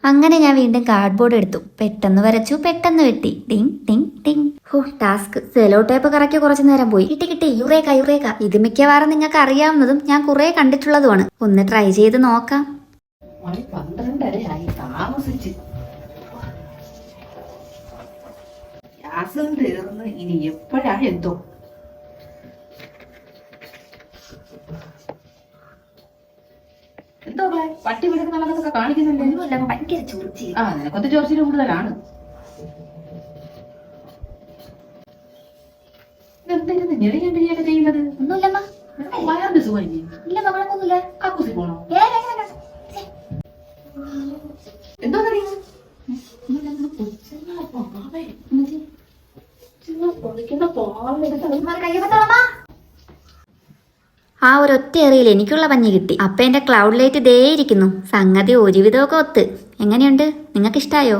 അങ്ങനെ ഞാൻ വീണ്ടും കാർഡ്ബോർഡ് എടുത്തു. പെട്ടെന്ന് വരച്ചു, പെട്ടെന്ന് വെട്ടി. ടിങ് ടിങ് ടിങ്. ടാസ്ക്. സെലോ ടേപ്പ് കറക്കി കുറച്ചു നേരം പോയി. കിട്ടി കിട്ടി. Eureka Eureka. ഇത് മിക്കവാറും നിങ്ങൾക്ക് അറിയാവുന്നതും ഞാൻ കുറെ കണ്ടിട്ടുള്ളതുമാണ്. ഒന്ന് ട്രൈ ചെയ്ത് നോക്കാം. 12:30 താമസിച്ച്. ഗ്യാസും തീർന്ന്. ഇനി എപ്പോഴാ എന്തോ. എന്തോ പട്ടി വിടുന്ന നടന്നതൊക്കെ കാണിക്കുന്നില്ലേ? ഭയങ്കര ചൊറിച്ചി. നിനക്കൊത്ത് ചോർച്ചിന് കൂടുതലാണ്. എന്തായിരുന്നു ഞെളിയാണ്ട് ചെയ്യുന്നത്? ഒന്നുമില്ലമ്മ. വയറിന്റെ സുഖം ഇല്ല കുഴപ്പമൊന്നുമില്ല. കക്കൂസി പോണോ? എന്തോ ആ ഒരൊറ്റ എറിയിൽ എനിക്കുള്ള പഞ്ഞി കിട്ടി. അപ്പൊ എന്റെ ക്ലൗഡ് ലൈറ്റ് ദേ ഇരിക്കുന്നു. സംഗതി ഒരുവിധമൊക്കെ ഒത്ത്. എങ്ങനെയുണ്ട്? നിങ്ങൾക്ക് ഇഷ്ടായോ?